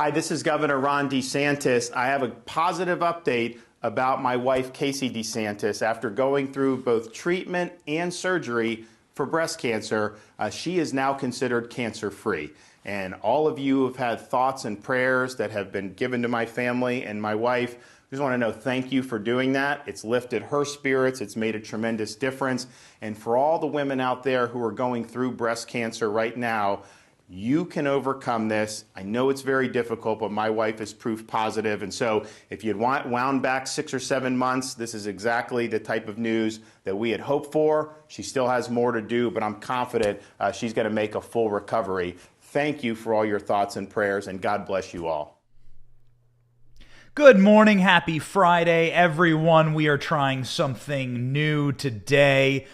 Hi, this is Governor Ron DeSantis. I have a positive update about my wife, Casey DeSantis. After going through both treatment and surgery for breast cancer, she is now considered cancer-free. And all of you have had thoughts and prayers that have been given to my family and my wife. I just want to know thank you for doing that. It's lifted her spirits. It's made a tremendous difference. And for all the women out there who are going through breast cancer right now, you can overcome this. I know it's very difficult, but my wife is proof positive. And so if you'd wound back 6 or 7 months, this is exactly the type of news that we had hoped for. She still has more to do, but I'm confident she's going to make a full recovery. Thank you for all your thoughts and prayers, and God bless you all. Good morning. Happy Friday, everyone. We are trying something new today.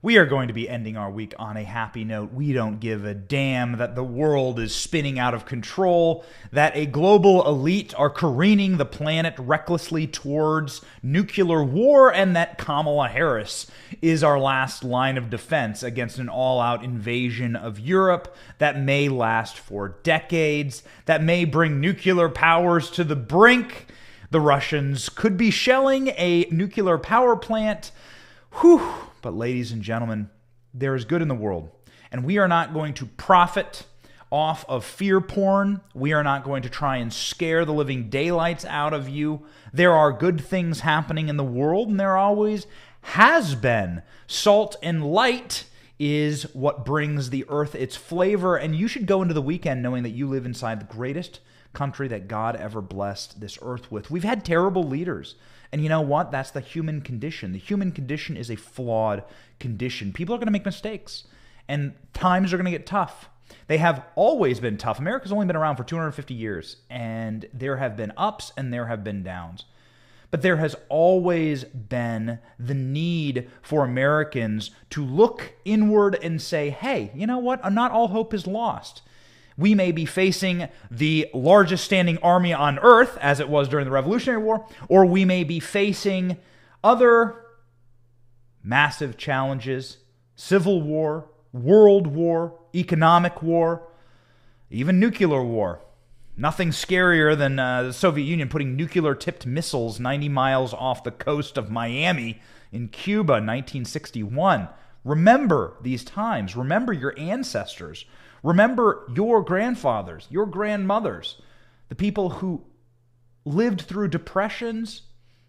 We are going to be ending our week on a happy note. We don't give a damn that the world is spinning out of control, that a global elite are careening the planet recklessly towards nuclear war, and that Kamala Harris is our last line of defense against an all-out invasion of Europe that may last for decades, that may bring nuclear powers to the brink. The Russians could be shelling a nuclear power plant. Whew. But ladies and gentlemen, there is good in the world, and we are not going to profit off of fear porn. We are not going to try and scare the living daylights out of you. There are good things happening in the world, and there always has been. Salt and light is what brings the earth its flavor, and you should go into the weekend knowing that you live inside the greatest country that God ever blessed this earth with. We've had terrible leaders. And you know what? That's the human condition. The human condition is a flawed condition. People are going to make mistakes, and times are going to get tough. They have always been tough. America's only been around for 250 years, and there have been ups and there have been downs. But there has always been the need for Americans to look inward and say, hey, you know what? Not all hope is lost. We may be facing the largest standing army on earth, as it was during the Revolutionary War, or we may be facing other massive challenges, civil war, world war, economic war, even nuclear war. Nothing scarier than the Soviet Union putting nuclear-tipped missiles 90 miles off the coast of Miami in Cuba in 1961. Remember these times. Remember your ancestors. Remember your grandfathers, your grandmothers, the people who lived through depressions,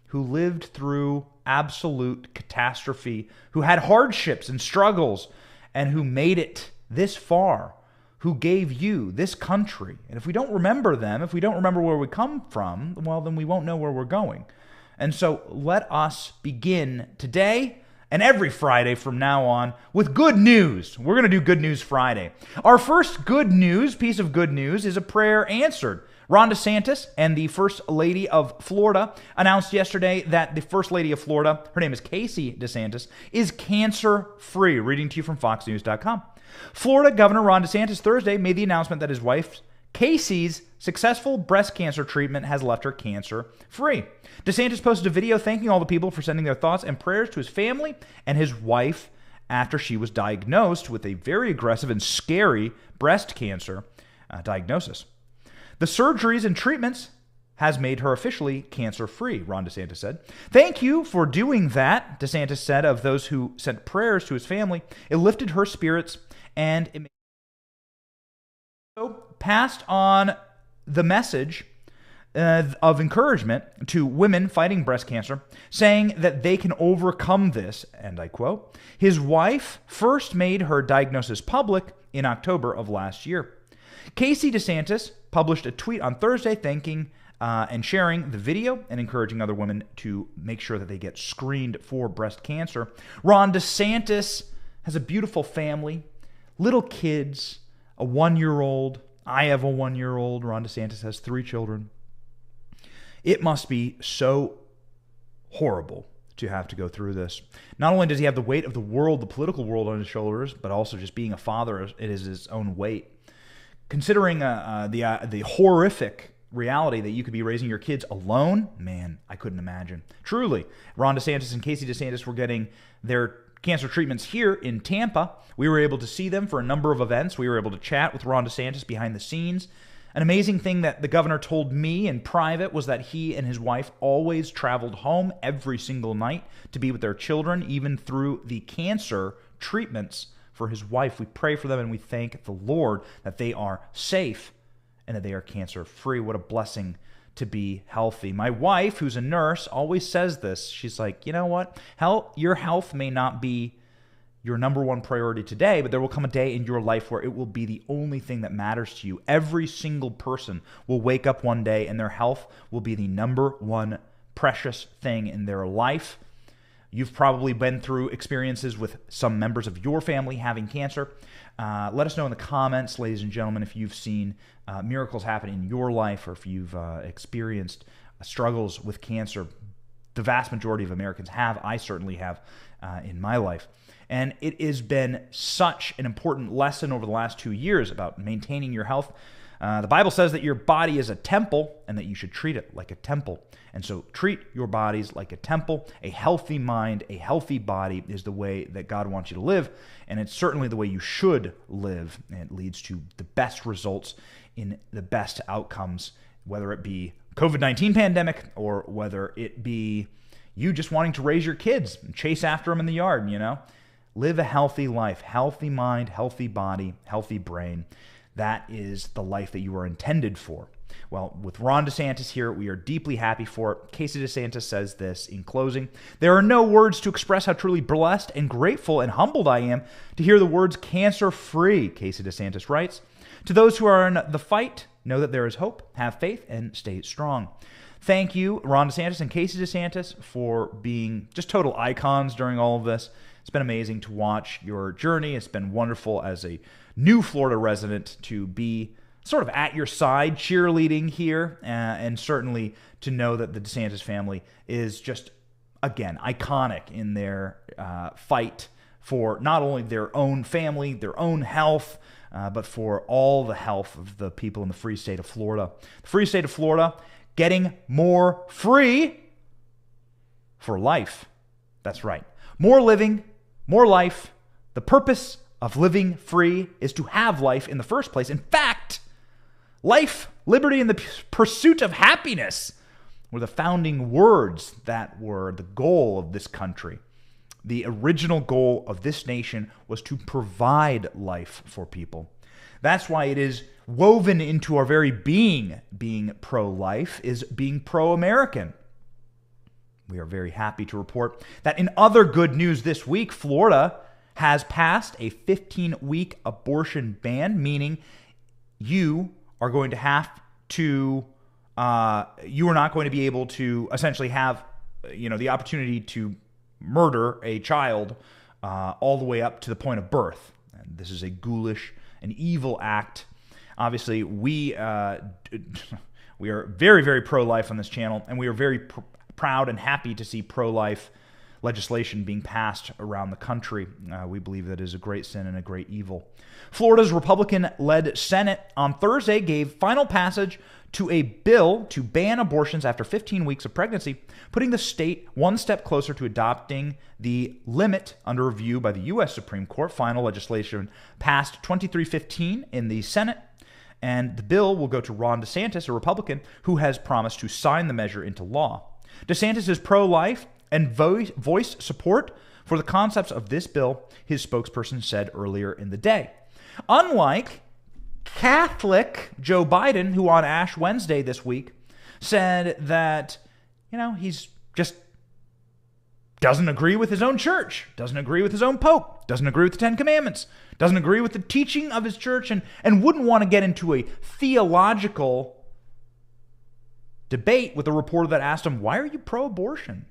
who lived through absolute catastrophe, who had hardships and struggles, and who made it this far, who gave you this country. And if we don't remember them, if we don't remember where we come from, well, then we won't know where we're going. And so let us begin today and every Friday from now on with good news. We're going to do Good News Friday. Our first piece of good news, is a prayer answered. Ron DeSantis and the First Lady of Florida announced yesterday that the First Lady of Florida, her name is Casey DeSantis, is cancer-free. Reading to you from FoxNews.com. Florida Governor Ron DeSantis Thursday made the announcement that his wife Casey's successful breast cancer treatment has left her cancer-free. DeSantis posted a video thanking all the people for sending their thoughts and prayers to his family and his wife after she was diagnosed with a very aggressive and scary breast cancer diagnosis. The surgeries and treatments has made her officially cancer-free, Ron DeSantis said. Thank you for doing that, DeSantis said of those who sent prayers to his family. It lifted her spirits and it passed on the message of encouragement to women fighting breast cancer, saying that they can overcome this, and I quote, his wife first made her diagnosis public in October of last year. Casey DeSantis published a tweet on Thursday thanking and sharing the video and encouraging other women to make sure that they get screened for breast cancer. Ron DeSantis has a beautiful family, little kids, a 1-year-old. I have a 1-year-old. Ron DeSantis has 3 children. It must be so horrible to have to go through this. Not only does he have the weight of the world, the political world on his shoulders, but also just being a father, it is his own weight. Considering the horrific reality that you could be raising your kids alone, man, I couldn't imagine. Truly, Ron DeSantis and Casey DeSantis were getting their cancer treatments here in Tampa. We were able to see them for a number of events. We were able to chat with Ron DeSantis behind the scenes. An amazing thing that the governor told me in private was that he and his wife always traveled home every single night to be with their children, even through the cancer treatments for his wife. We pray for them and we thank the Lord that they are safe and that they are cancer-free. What a blessing to be healthy. My wife, who's a nurse, always says this. She's like, you know what? Your health may not be your number one priority today, but there will come a day in your life where it will be the only thing that matters to you. Every single person will wake up one day and their health will be the number one precious thing in their life. You've probably been through experiences with some members of your family having cancer. Let us know in the comments, ladies and gentlemen, if you've seen miracles happen in your life or if you've experienced struggles with cancer. The vast majority of Americans have. I certainly have in my life. And it has been such an important lesson over the last 2 years about maintaining your health. The Bible says that your body is a temple and that you should treat it like a temple. And so treat your bodies like a temple. A healthy mind, a healthy body is the way that God wants you to live. And it's certainly the way you should live. And it leads to the best results in the best outcomes, whether it be COVID-19 pandemic or whether it be you just wanting to raise your kids and chase after them in the yard, you know. Live a healthy life, healthy mind, healthy body, healthy brain. That is the life that you are intended for. Well, with Ron DeSantis here, we are deeply happy for it. Casey DeSantis says this in closing: "There are no words to express how truly blessed and grateful and humbled I am to hear the words cancer-free," Casey DeSantis writes. "To those who are in the fight, know that there is hope, have faith, and stay strong." Thank you, Ron DeSantis and Casey DeSantis, for being just total icons during all of this. It's been amazing to watch your journey. It's been wonderful as a new Florida resident to be sort of at your side, cheerleading here, and certainly to know that the DeSantis family is just, again, iconic in their fight for not only their own family, their own health, but for all the health of the people in the free state of Florida. The free state of Florida getting more free for life. That's right. More living, more life. The purpose of living free is to have life in the first place. In fact, life, liberty, and the pursuit of happiness were the founding words that were the goal of this country. The original goal of this nation was to provide life for people. That's why it is woven into our very being pro-life, is being pro-American. We are very happy to report that in other good news this week, Florida has passed a 15-week abortion ban, meaning you are going to have to, you are not going to be able to essentially have, the opportunity to murder a child all the way up to the point of birth. And this is a ghoulish and evil act. Obviously, we are very, very pro-life on this channel, and we are very proud and happy to see pro-life legislation being passed around the country. We believe that is a great sin and a great evil. Florida's Republican-led Senate on Thursday gave final passage to a bill to ban abortions after 15 weeks of pregnancy, putting the state one step closer to adopting the limit under review by the U.S. Supreme Court. Final legislation passed 23-15 in the Senate, and the bill will go to Ron DeSantis, a Republican, who has promised to sign the measure into law. DeSantis is pro-life and voiced support for the concepts of this bill, his spokesperson said earlier in the day. Unlike Catholic Joe Biden, who on Ash Wednesday this week said that, he's just doesn't agree with his own church, doesn't agree with his own pope, doesn't agree with the Ten Commandments, doesn't agree with the teaching of his church, and wouldn't want to get into a theological debate with a reporter that asked him, why are you pro-abortion?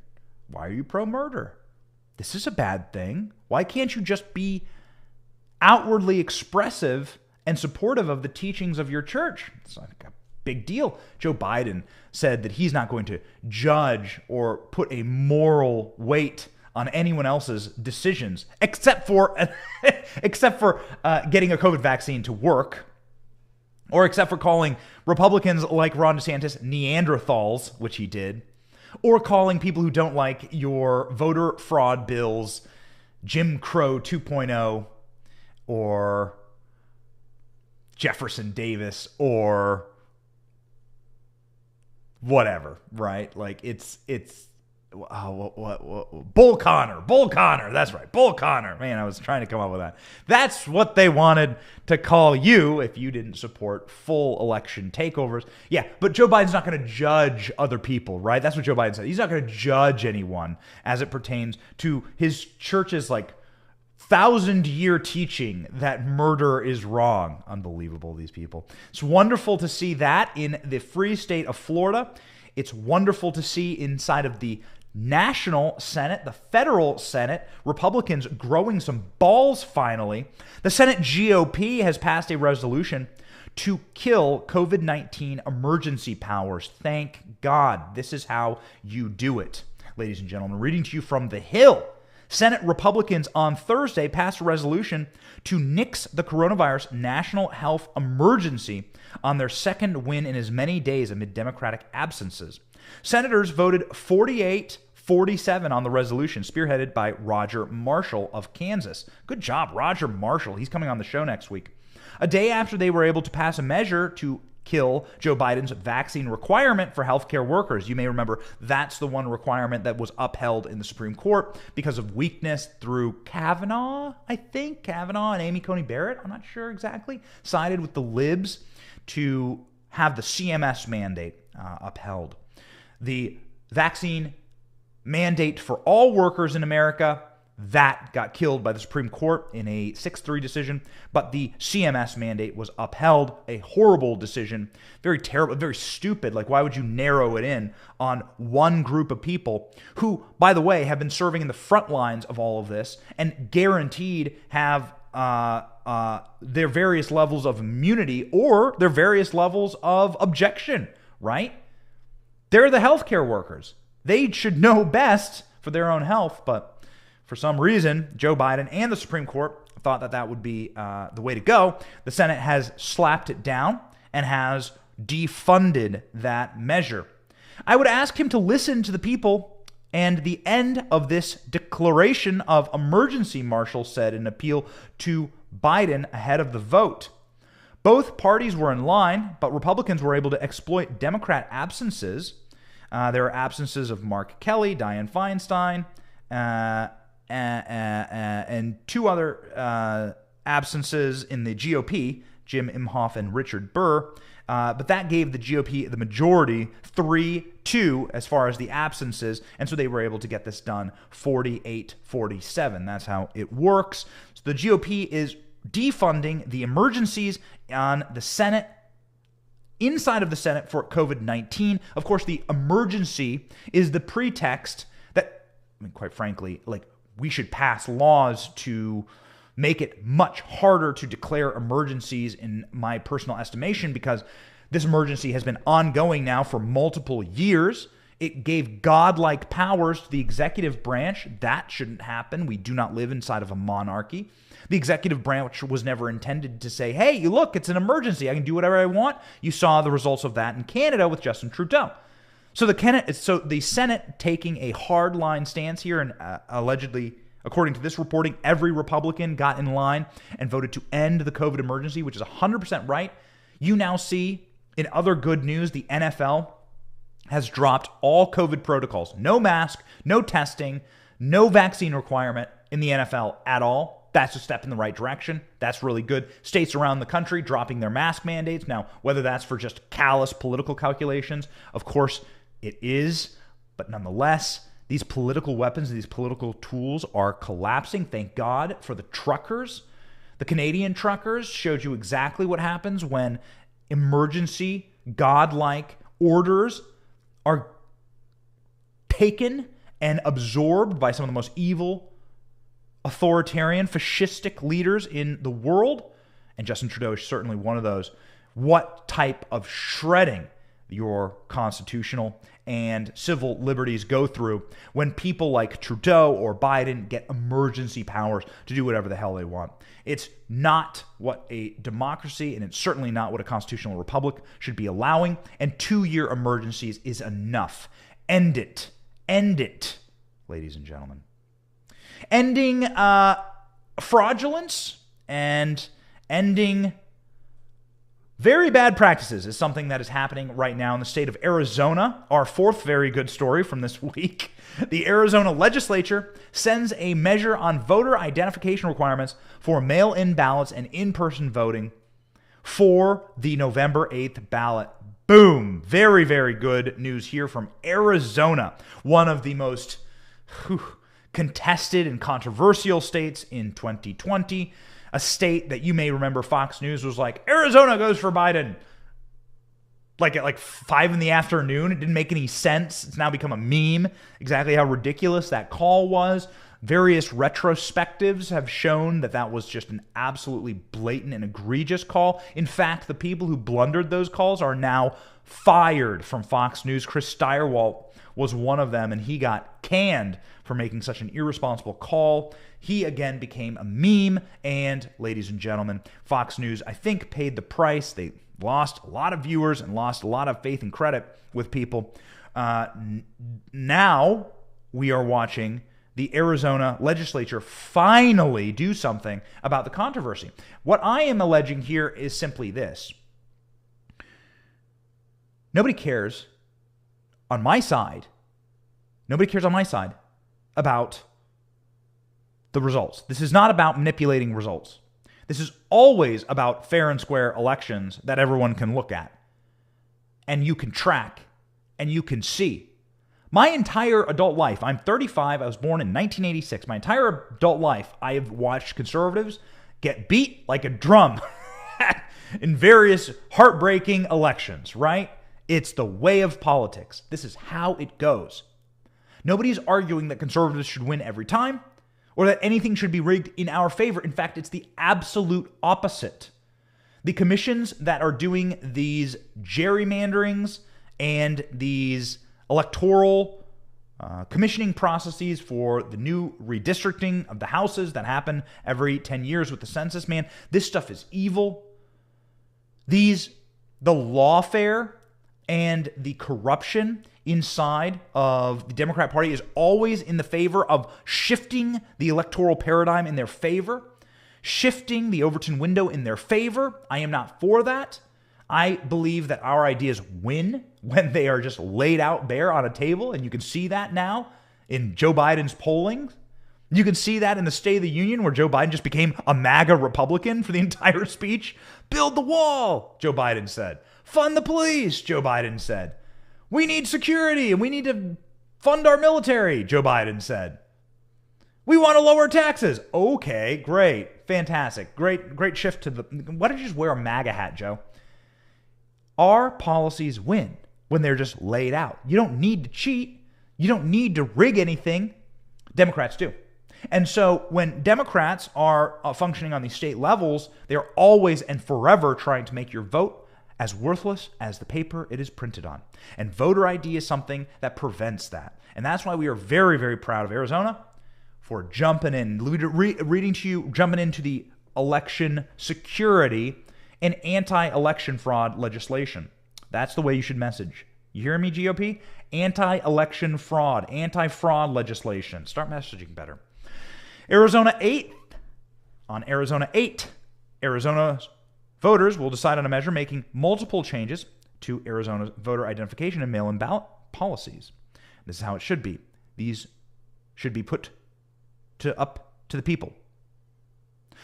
Why are you pro-murder? This is a bad thing. Why can't you just be outwardly expressive and supportive of the teachings of your church? It's like a big deal. Joe Biden said that he's not going to judge or put a moral weight on anyone else's decisions, except for getting a COVID vaccine to work, or except for calling Republicans like Ron DeSantis Neanderthals, which he did, or calling people who don't like your voter fraud bills Jim Crow 2.0, or Jefferson Davis, or whatever, right? Like it's Bull Connor. That's right. Bull Connor. Man, I was trying to come up with that. That's what they wanted to call you if you didn't support full election takeovers. Yeah, but Joe Biden's not going to judge other people, right? That's what Joe Biden said. He's not going to judge anyone as it pertains to his church's 1,000-year teaching that murder is wrong. Unbelievable, these people. It's wonderful to see that in the free state of Florida. It's wonderful to see inside of the National Senate, the federal Senate, Republicans growing some balls finally. The Senate GOP has passed a resolution to kill COVID-19 emergency powers. Thank God. This is how you do it. Ladies and gentlemen, reading to you from the Hill. Senate Republicans on Thursday passed a resolution to nix the coronavirus national health emergency on their second win in as many days amid Democratic absences. Senators voted 48-47 on the resolution, spearheaded by Roger Marshall of Kansas. Good job, Roger Marshall. He's coming on the show next week. A day after they were able to pass a measure to kill Joe Biden's vaccine requirement for healthcare workers. You may remember that's the one requirement that was upheld in the Supreme Court because of weakness through Kavanaugh, I think. Kavanaugh and Amy Coney Barrett, I'm not sure exactly, sided with the libs to have the CMS mandate upheld. The vaccine mandate for all workers in America, that got killed by the Supreme Court in a 6-3 decision, but the CMS mandate was upheld. A horrible decision, very terrible, very stupid. Why would you narrow it in on one group of people who, by the way, have been serving in the front lines of all of this and guaranteed have their various levels of immunity or their various levels of objection, right? They're the healthcare workers. They should know best for their own health, but for some reason, Joe Biden and the Supreme Court thought that that would be the way to go. The Senate has slapped it down and has defunded that measure. I would ask him to listen to the people and the end of this declaration of emergency, Marshall said in an appeal to Biden ahead of the vote. Both parties were in line, but Republicans were able to exploit Democrat absences. There are absences of Mark Kelly, Dianne Feinstein, and two other absences in the GOP, Jim Imhoff and Richard Burr. But that gave the GOP the majority, 3-2 as far as the absences, and so they were able to get this done 48-47. That's how it works. So the GOP is defunding the emergencies on the Senate, inside of the Senate for COVID-19. Of course, the emergency is the pretext that, quite frankly, we should pass laws to make it much harder to declare emergencies, in my personal estimation, because this emergency has been ongoing now for multiple years. It gave godlike powers to the executive branch. That shouldn't happen. We do not live inside of a monarchy. The executive branch was never intended to say, hey, look, it's an emergency. I can do whatever I want. You saw the results of that in Canada with Justin Trudeau. So the Senate taking a hardline stance here, and allegedly, according to this reporting, every Republican got in line and voted to end the COVID emergency, which is 100% right. You now see, in other good news, the NFL has dropped all COVID protocols. No mask, no testing, no vaccine requirement in the NFL at all. That's a step in the right direction. That's really good. States around the country dropping their mask mandates. Now, whether that's for just callous political calculations, of course it is, but nonetheless, these political weapons, these political tools are collapsing. Thank God for the truckers. The Canadian truckers showed you exactly what happens when emergency, godlike orders are taken and absorbed by some of the most evil, authoritarian, fascistic leaders in the world. And Justin Trudeau is certainly one of those. What type of shredding your constitutional and civil liberties go through when people like Trudeau or Biden get emergency powers to do whatever the hell they want. It's not what a democracy, and it's certainly not what a constitutional republic should be allowing, and 2-year emergencies is enough. End it. End it, ladies and gentlemen. Ending fraudulence and ending Very bad practices is something that is happening right now in the state of Arizona. Our fourth very good story from this week. The Arizona legislature sends a measure on voter identification requirements for mail-in ballots and in-person voting for the November 8th ballot. Boom. Very, very good news here from Arizona, one of the most contested and controversial states in 2020. A state that you may remember Fox News was like, Arizona goes for Biden. Like at 5 in the afternoon. It didn't make any sense. It's now become a meme. Exactly how ridiculous that call was. Various retrospectives have shown that that was just an absolutely blatant and egregious call. In fact, the people who blundered those calls are now fired from Fox News. Chris Steyerwalt was one of them, and he got canned for making such an irresponsible call. He again became a meme, and ladies and gentlemen, Fox News, I think, paid the price. They lost a lot of viewers and lost a lot of faith and credit with people. Now we are watching the Arizona legislature finally do something about the controversy. What I am alleging here is simply this. Nobody cares on my side. Nobody cares on my side about the results. This is not about manipulating results. This is always about fair and square elections that everyone can look at and you can track and you can see. My entire adult life, I'm 35, I was born in 1986. My entire adult life, I have watched conservatives get beat like a drum in various heartbreaking elections, right? It's the way of politics. This is how it goes. Nobody's arguing that conservatives should win every time or that anything should be rigged in our favor. In fact, it's the absolute opposite. The commissions that are doing these gerrymanderings and these electoral commissioning processes for the new redistricting of the houses that happen every 10 years with the census, man, this stuff is evil. The lawfare and the corruption inside of the Democrat Party is always in the favor of shifting the electoral paradigm in their favor, shifting the Overton window in their favor. I am not for that. I believe that our ideas win when they are just laid out bare on a table, and you can see that now in Joe Biden's polling. You can see that in the State of the Union where Joe Biden just became a MAGA Republican for the entire speech. Build the wall, Joe Biden said. Fund the police, Joe Biden said. We need security and we need to fund our military, Joe Biden said. We want to lower taxes. Okay, great. Fantastic. Great shift to the... Why don't you just wear a MAGA hat, Joe? Our policies win when they're just laid out. You don't need to cheat. You don't need to rig anything. Democrats do. And so when Democrats are functioning on these state levels, they're always and forever trying to make your vote as worthless as the paper it is printed on. And voter ID is something that prevents that. And that's why we are very, very proud of Arizona for jumping in, reading to you, jumping into the election security and anti-election fraud legislation. That's the way you should message. You hear me, GOP? Anti-election fraud, anti-fraud legislation. Start messaging better. Arizona 8. On Arizona 8, Arizona's voters will decide on a measure making multiple changes to Arizona's voter identification and mail-in ballot policies. This is how it should be. These should be put up to the people.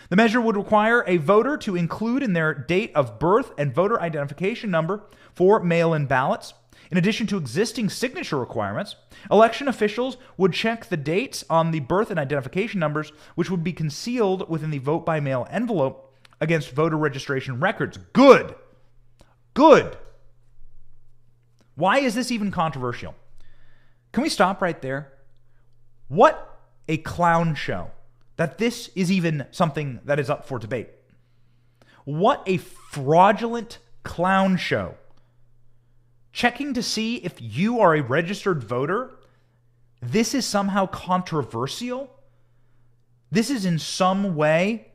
The measure would require a voter to include in their date of birth and voter identification number for mail-in ballots. In addition to existing signature requirements, election officials would check the dates on the birth and identification numbers, which would be concealed within the vote-by-mail envelope against voter registration records. Good. Good. Why is this even controversial? Can we stop right there? What a clown show that this is even something that is up for debate. What a fraudulent clown show. Checking to see if you are a registered voter, this is somehow controversial. This is in some way,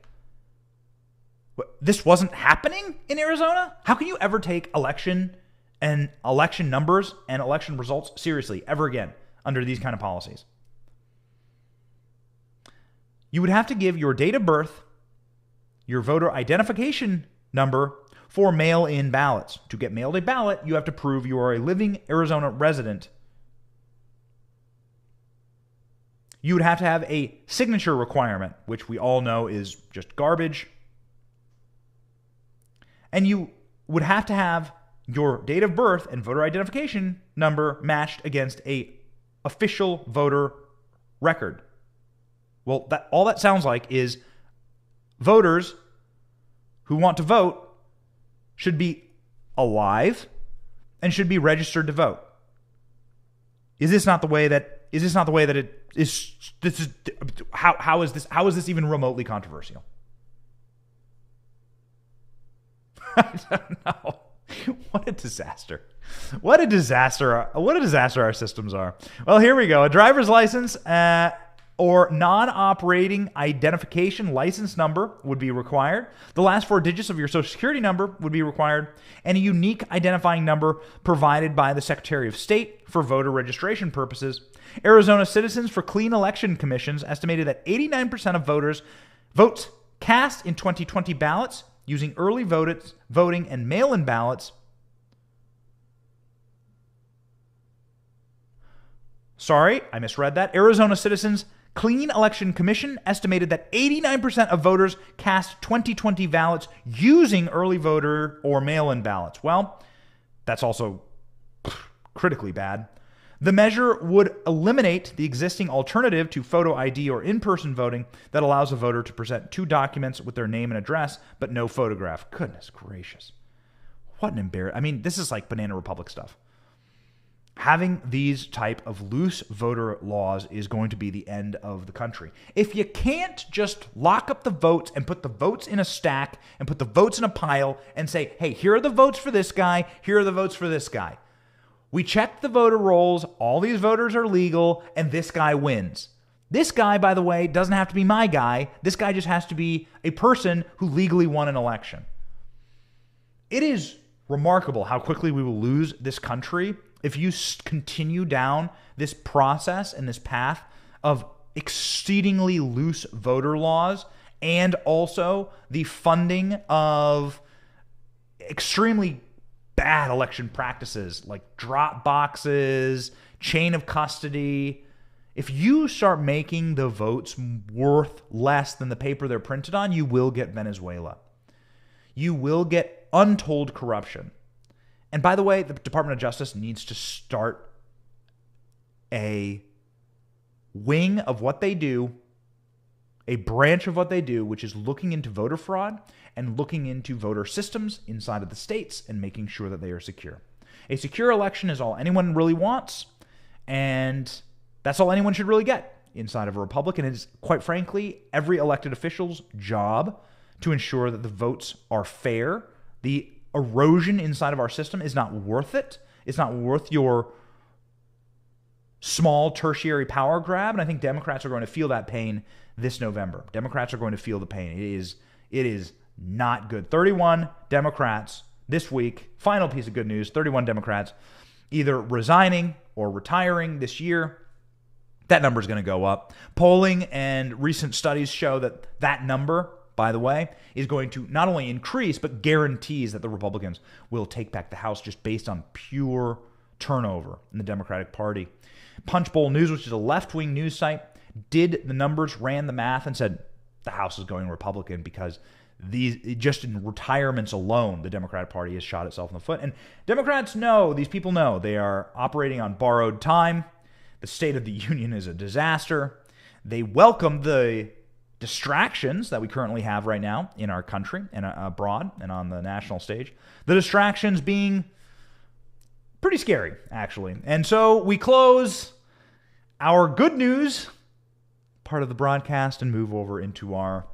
this wasn't happening in Arizona? How can you ever take election and election numbers and election results seriously ever again under these kind of policies? You would have to give your date of birth, your voter identification number, for mail-in ballots. To get mailed a ballot, you have to prove you are a living Arizona resident. You would have to have a signature requirement, which we all know is just garbage. And you would have to have your date of birth and voter identification number matched against a official voter record. Well, all that sounds like is voters who want to vote should be alive and should be registered to vote. Is this not the way that it is? How is this even remotely controversial? I don't know. What a disaster. What a disaster our systems are. Well, here we go. A driver's license or non-operating identification license number would be required. The last 4 digits of your Social Security number would be required, and a unique identifying number provided by the Secretary of State for voter registration purposes. Arizona Citizens for Clean Election Commissions estimated that 89% of votes cast in 2020 ballots using early voting and mail-in ballots. Sorry, I misread that. Arizona Citizens Clean Election Commission estimated that 89% of voters cast 2020 ballots using early voter or mail-in ballots. Well, that's also critically bad. The measure would eliminate the existing alternative to photo ID or in-person voting that allows a voter to present 2 documents with their name and address, but no photograph. Goodness gracious. What an embarrassment. I mean, this is like Banana Republic stuff. Having these type of loose voter laws is going to be the end of the country. If you can't just lock up the votes and put the votes in a stack and put the votes in a pile and say, hey, here are the votes for this guy, here are the votes for this guy. We checked the voter rolls, all these voters are legal, and this guy wins. This guy, by the way, doesn't have to be my guy. This guy just has to be a person who legally won an election. It is remarkable how quickly we will lose this country if you continue down this process and this path of exceedingly loose voter laws and also the funding of extremely bad election practices like drop boxes, chain of custody. If you start making the votes worth less than the paper they're printed on, you will get Venezuela. You will get untold corruption. And by the way, the Department of Justice needs to start a wing of what they do, a branch of what they do, which is looking into voter fraud and looking into voter systems inside of the states and making sure that they are secure. A secure election is all anyone really wants, and that's all anyone should really get inside of a republic. And it is, quite frankly, every elected official's job to ensure that the votes are fair. The erosion inside of our system is not worth it. It's not worth your small tertiary power grab. And I think Democrats are going to feel that pain this November. Democrats are going to feel the pain. It is not good. 31 Democrats this week, final piece of good news, 31 Democrats either resigning or retiring this year. That number is going to go up. Polling and recent studies show that that number, by the way, is going to not only increase, but guarantees that the Republicans will take back the House just based on pure turnover in the Democratic Party. Punchbowl News, which is a left-wing news site, did the numbers, ran the math, and said the House is going Republican because just in retirements alone, the Democratic Party has shot itself in the foot. And Democrats know, these people know, they are operating on borrowed time. The State of the Union is a disaster. They welcome the distractions that we currently have right now in our country and abroad and on the national stage. The distractions being pretty scary, actually. And so we close our good news part of the broadcast and move over into our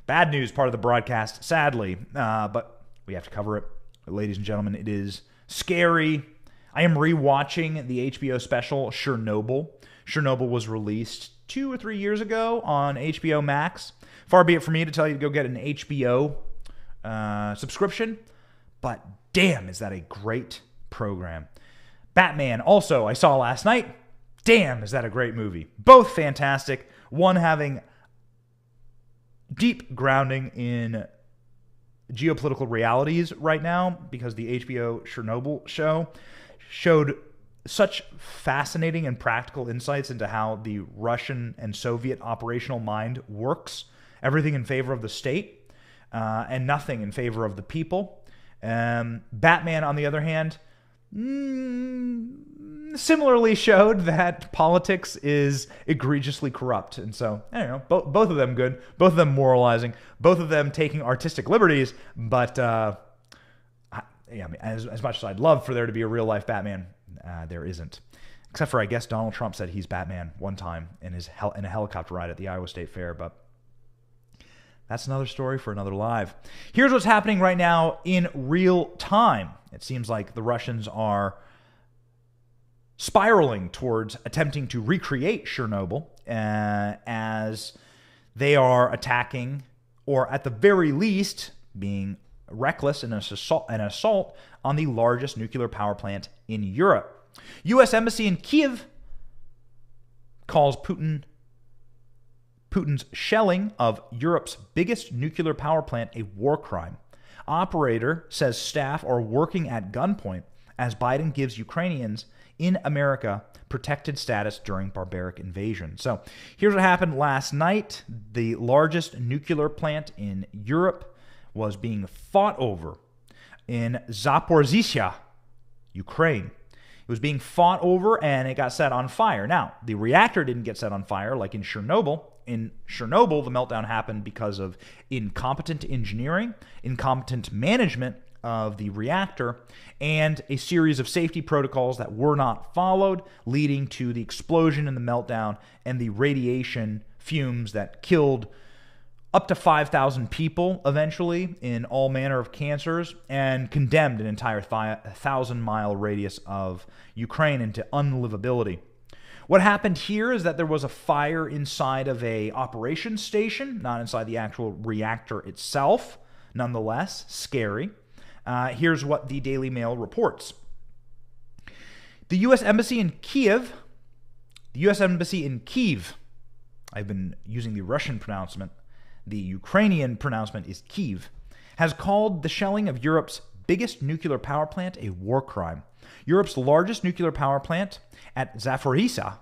bad news part of the broadcast, sadly. But we have to cover it. Ladies and gentlemen, it is scary. I am rewatching the HBO special Chernobyl. Chernobyl was released 2 or 3 years ago on HBO Max. Far be it for me to tell you to go get an HBO subscription, but damn, is that a great program. Batman, also, I saw last night. Damn, is that a great movie. Both fantastic. One having deep grounding in geopolitical realities right now, because the HBO Chernobyl show showed such fascinating and practical insights into how the Russian and Soviet operational mind works. Everything in favor of the state and nothing in favor of the people. Batman, on the other hand, similarly showed that politics is egregiously corrupt. And so, I don't know, both of them good, both of them moralizing, both of them taking artistic liberties, but as much as I'd love for there to be a real-life Batman, there isn't. Except for, I guess, Donald Trump said he's Batman one time in a helicopter ride at the Iowa State Fair, but that's another story for another live. Here's what's happening right now in real time. It seems like the Russians are spiraling towards attempting to recreate Chernobyl as they are attacking, or at the very least, being reckless in an assault on the largest nuclear power plant in Europe. U.S. Embassy in Kiev calls Putin's shelling of Europe's biggest nuclear power plant a war crime. Operator says staff are working at gunpoint as Biden gives Ukrainians in America protected status during barbaric invasion. So here's what happened last night. The largest nuclear plant in Europe was being fought over in Zaporizhzhia, Ukraine. It was being fought over and it got set on fire. Now, the reactor didn't get set on fire like in Chernobyl. In Chernobyl, the meltdown happened because of incompetent engineering, incompetent management of the reactor, and a series of safety protocols that were not followed, leading to the explosion and the meltdown and the radiation fumes that killed up to 5,000 people eventually in all manner of cancers, and condemned an entire 1,000-mile radius of Ukraine into unlivability. What happened here is that there was a fire inside of a operations station, not inside the actual reactor itself. Nonetheless, scary. Here's what the Daily Mail reports. The U.S. Embassy in Kiev, I've been using the Russian pronouncement, the Ukrainian pronouncement is Kyiv, has called the shelling of Europe's biggest nuclear power plant a war crime. Europe's largest nuclear power plant at Zaporizhzhia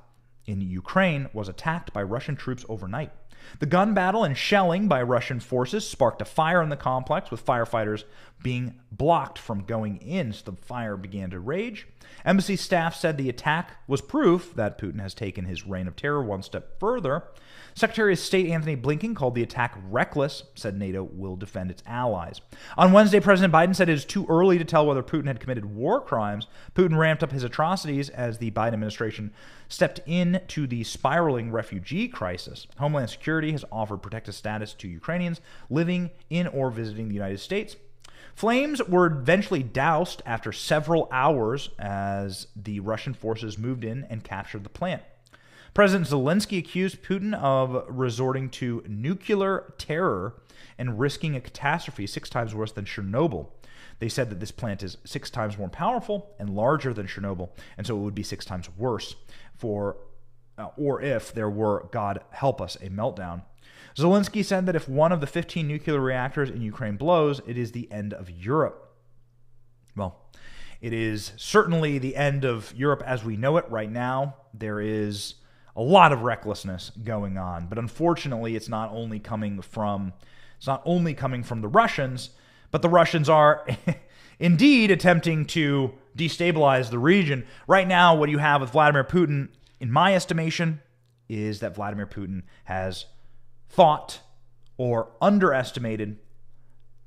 in Ukraine was attacked by Russian troops overnight. The gun battle and shelling by Russian forces sparked a fire in the complex, with firefighters being blocked from going in, so the fire began to rage. Embassy staff said the attack was proof that Putin has taken his reign of terror one step further. Secretary of State Antony Blinken called the attack reckless, said NATO will defend its allies. On Wednesday, President Biden said it is too early to tell whether Putin had committed war crimes. Putin ramped up his atrocities as the Biden administration stepped into the spiraling refugee crisis. Homeland Security has offered protective status to Ukrainians living in or visiting the United States. Flames were eventually doused after several hours as the Russian forces moved in and captured the plant. President Zelensky accused Putin of resorting to nuclear terror and risking a catastrophe 6 times worse than Chernobyl. They said that this plant is 6 times more powerful and larger than Chernobyl, and so it would be 6 times worse or if there were, God help us, a meltdown. Zelensky said that if one of the 15 nuclear reactors in Ukraine blows, it is the end of Europe. Well, it is certainly the end of Europe as we know it right now. There is a lot of recklessness going on, but unfortunately, it's not only coming from the Russians, but the Russians are indeed attempting to destabilize the region. Right now, what you have with Vladimir Putin, in my estimation, is that Vladimir Putin has thought or underestimated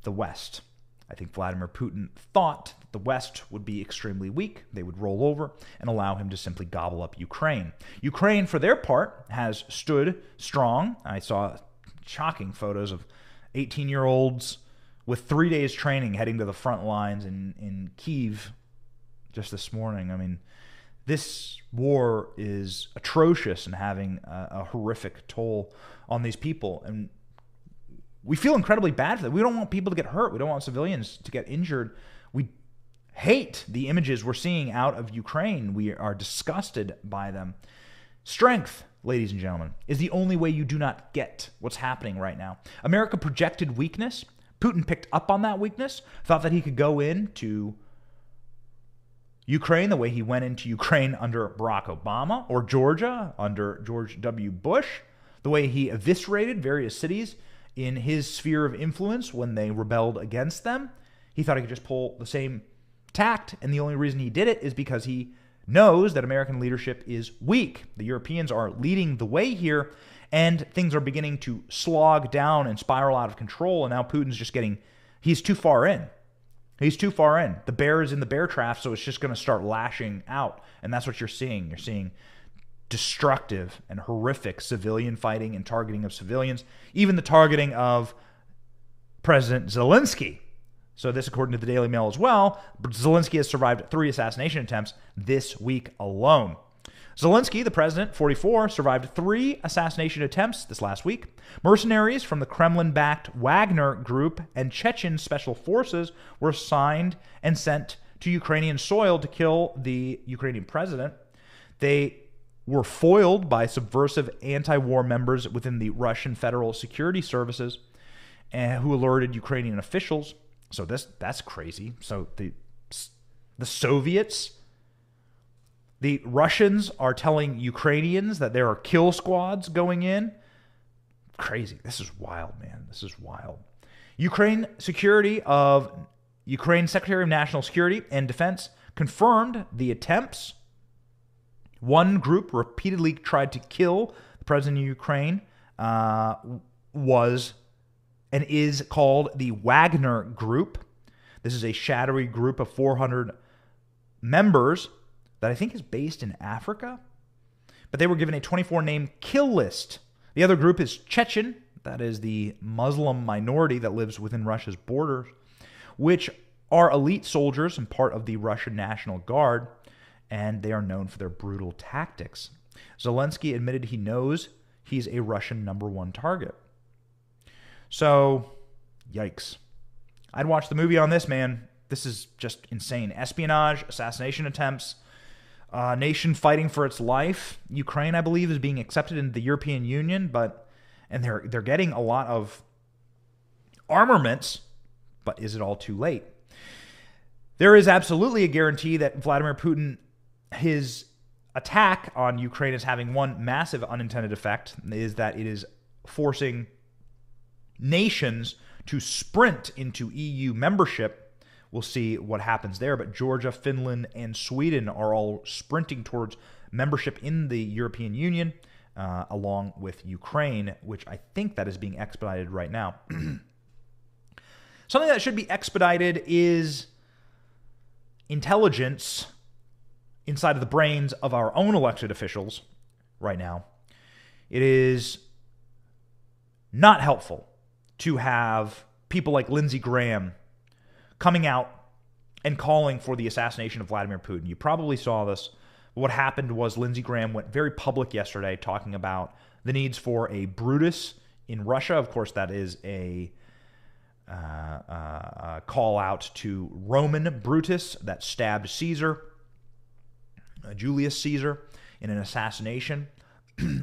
the West. I think Vladimir Putin thought that the West would be extremely weak, they would roll over, and allow him to simply gobble up Ukraine. Ukraine, for their part, has stood strong. I saw shocking photos of 18-year-olds with 3 days training heading to the front lines in Kyiv just this morning. I mean, this war is atrocious and having a horrific toll on these people. And we feel incredibly bad for them. We don't want people to get hurt. We don't want civilians to get injured. We hate the images we're seeing out of Ukraine. We are disgusted by them. Strength, ladies and gentlemen, is the only way you do not get what's happening right now. America projected weakness Putin picked up on that weakness, thought that he could go into Ukraine the way he went into Ukraine under Barack Obama, or Georgia under George W. Bush, the way he eviscerated various cities in his sphere of influence when they rebelled against them. He thought he could just pull the same tact, and the only reason he did it is because he knows that American leadership is weak. The Europeans are leading the way here, and things are beginning to slog down and spiral out of control, and now Putin's just he's too far in. He's too far in. The bear is in the bear trap, so it's just going to start lashing out, and that's what you're seeing. You're seeing destructive and horrific civilian fighting and targeting of civilians, even the targeting of President Zelensky. So this, according to the Daily Mail as well, Zelensky has survived 3 assassination attempts this week alone. Zelensky, the president, 44, survived 3 assassination attempts this last week. Mercenaries from the Kremlin-backed Wagner Group and Chechen Special Forces were assigned and sent to Ukrainian soil to kill the Ukrainian president. They were foiled by subversive anti-war members within the Russian Federal Security Services who alerted Ukrainian officials. So that's crazy. So the Soviets, the Russians are telling Ukrainians that there are kill squads going in. Crazy. This is wild, man. This is wild. Ukraine Secretary of National Security and Defense confirmed the attempts. One group repeatedly tried to kill the president of Ukraine was and is called the Wagner Group. This is a shadowy group of 400 members that I think is based in Africa. But they were given a 24-name kill list. The other group is Chechen. That is the Muslim minority that lives within Russia's borders, which are elite soldiers and part of the Russian National Guard, and they are known for their brutal tactics. Zelensky admitted he knows he's a Russian #1 target. So, yikes. I'd watch the movie on this, man. This is just insane. Espionage, assassination attempts, nation fighting for its life. Ukraine, I believe, is being accepted into the European Union, and they're getting a lot of armaments, but is it all too late? There is absolutely a guarantee that Vladimir Putin, his attack on Ukraine is having one massive unintended effect, is that it is forcing nations to sprint into EU membership. We'll see what happens there, but Georgia, Finland, and Sweden are all sprinting towards membership in the European Union, along with Ukraine, which I think that is being expedited right now. Something that should be expedited is intelligence inside of the brains of our own elected officials right now. It is not helpful to have people like Lindsey Graham coming out and calling for the assassination of Vladimir Putin. You probably saw this. What happened was Lindsey Graham went very public yesterday talking about the needs for a Brutus in Russia. Of course, that is a call out to Roman Brutus that stabbed Caesar, Julius Caesar, in an assassination,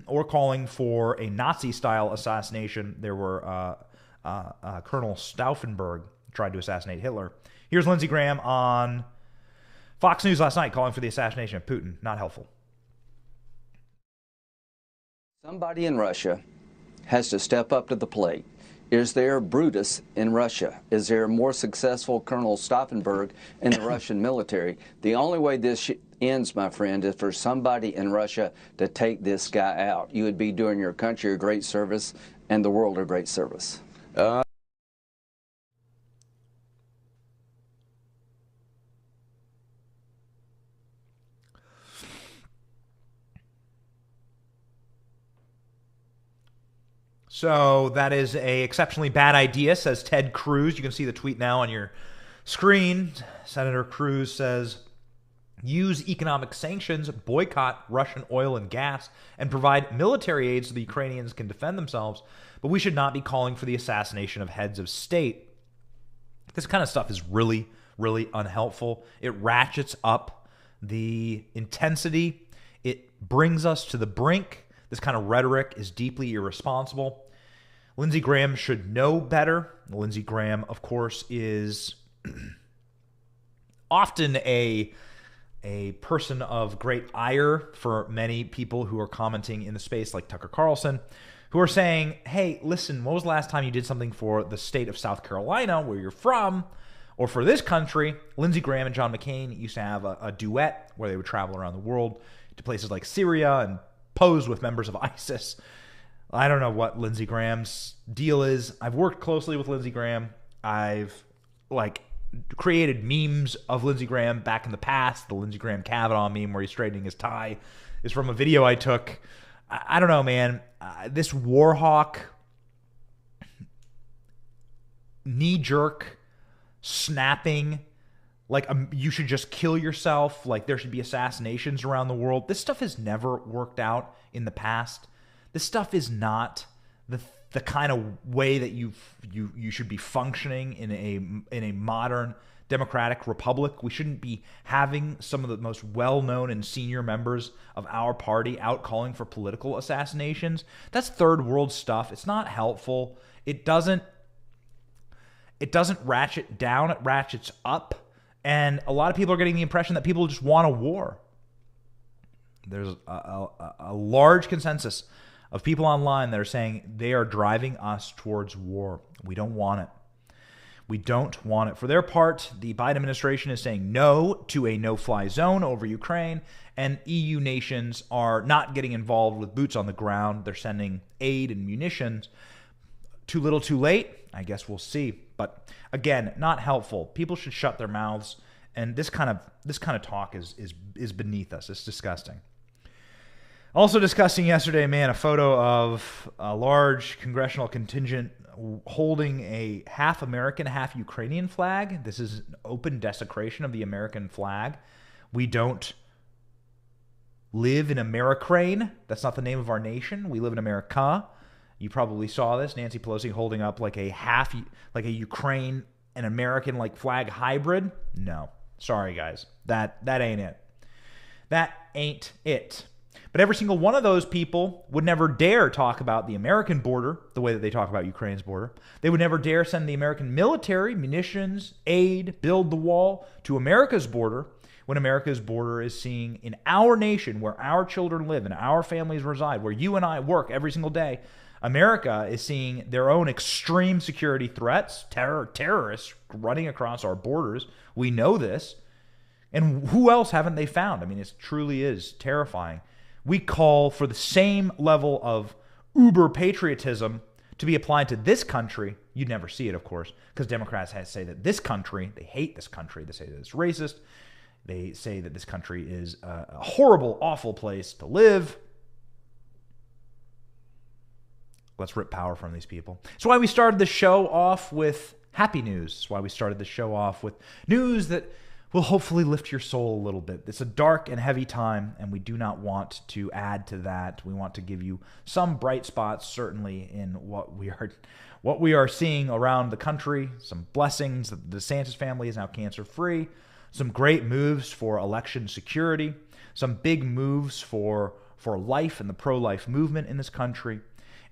or calling for a Nazi-style assassination. There were Colonel Stauffenberg tried to assassinate Hitler. Here's Lindsey Graham on Fox News last night calling for the assassination of Putin. Not helpful. Somebody in Russia has to step up to the plate. Is there Brutus in Russia? Is there a more successful Colonel Stauffenberg in the Russian military? The only way this ends, my friend, is for somebody in Russia to take this guy out. You would be doing your country a great service and the world a great service. So that is a exceptionally bad idea, says Ted Cruz. You can see the tweet now on your screen. Senator Cruz says, use economic sanctions, boycott Russian oil and gas, and provide military aid so the Ukrainians can defend themselves. But we should not be calling for the assassination of heads of state. This kind of stuff is really, really unhelpful. It ratchets up the intensity. It brings us to the brink. This kind of rhetoric is deeply irresponsible. Lindsey Graham should know better. Lindsey Graham, of course, is often a person of great ire for many people who are commenting in the space, like Tucker Carlson, who are saying, hey, listen, when was the last time you did something for the state of South Carolina, where you're from, or for this country? Lindsey Graham and John McCain used to have a duet where they would travel around the world to places like Syria and pose with members of ISIS. I don't know what Lindsey Graham's deal is. I've worked closely with Lindsey Graham. I've created memes of Lindsey Graham back in the past. The Lindsey Graham Kavanaugh meme where he's straightening his tie is from a video I took. I don't know, man. This war hawk, knee-jerk, snapping, like you should just kill yourself, like there should be assassinations around the world. This stuff has never worked out in the past. This stuff is not the kind of way that you should be functioning in a modern democratic republic. We shouldn't be having some of the most well-known and senior members of our party out calling for political assassinations. That's third world stuff. It's not helpful. It doesn't ratchet down, it ratchets up. And a lot of people are getting the impression that people just want a war. There's a large consensus of people online that are saying they are driving us towards war. We don't want it. We don't want it. For their part, the Biden administration is saying no to a no-fly zone over Ukraine, and EU nations are not getting involved with boots on the ground. They're sending aid and munitions. Too little, too late? I guess we'll see. But again, not helpful. People should shut their mouths, and this kind of talk is beneath us. It's disgusting. Also discussing yesterday, man, a photo of a large congressional contingent holding a half American, half Ukrainian flag. This is an open desecration of the American flag. We don't live in Americrane. That's not the name of our nation. We live in America. You probably saw this. Nancy Pelosi holding up like a Ukraine and American flag hybrid. No. Sorry, guys. That ain't it. That ain't it. But every single one of those people would never dare talk about the American border the way that they talk about Ukraine's border. They would never dare send the American military, munitions, aid, build the wall to America's border when America's border is seeing in our nation, where our children live and our families reside, where you and I work every single day, America is seeing their own extreme security threats, terrorists running across our borders. We know this. And who else haven't they found? I mean, it truly is terrifying. We call for the same level of uber patriotism to be applied to this country. You'd never see it, of course, because Democrats say that this country, they hate this country. They say that it's racist. They say that this country is a horrible, awful place to live. Let's rip power from these people. That's why we started the show off with happy news. That's why we started the show off with news that will hopefully lift your soul a little bit. It's a dark and heavy time, and we do not want to add to that. We want to give you some bright spots, certainly, in what we are seeing around the country. Some blessings. The DeSantis family is now cancer-free. Some great moves for election security. Some big moves for life and the pro-life movement in this country.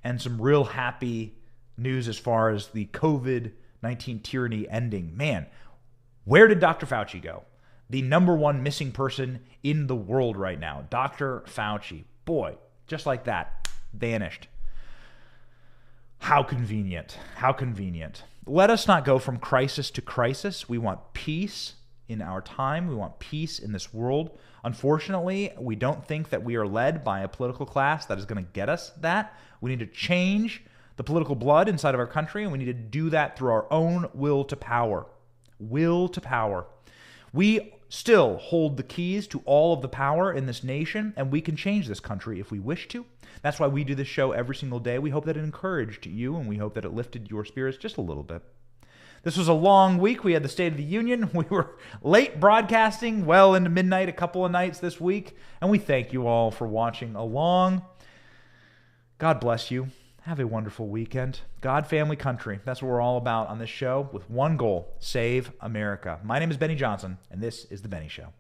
And some real happy news as far as the COVID-19 tyranny ending. Man, where did Dr. Fauci go? The number one missing person in the world right now. Dr. Fauci. Boy, just like that, vanished. How convenient. How convenient. Let us not go from crisis to crisis. We want peace in our time. We want peace in this world. Unfortunately, we don't think that we are led by a political class that is going to get us that. We need to change the political blood inside of our country, and we need to do that through our own will to power. Will to power. We still hold the keys to all of the power in this nation, and we can change this country if we wish to. That's why we do this show every single day. We hope that it encouraged you, and we hope that it lifted your spirits just a little bit. This was a long week. We had the State of the Union. We were late broadcasting, well into midnight a couple of nights this week, and we thank you all for watching along. God bless you. Have a wonderful weekend. God, family, country. That's what we're all about on this show, with one goal: save America. My name is Benny Johnson, and this is The Benny Show.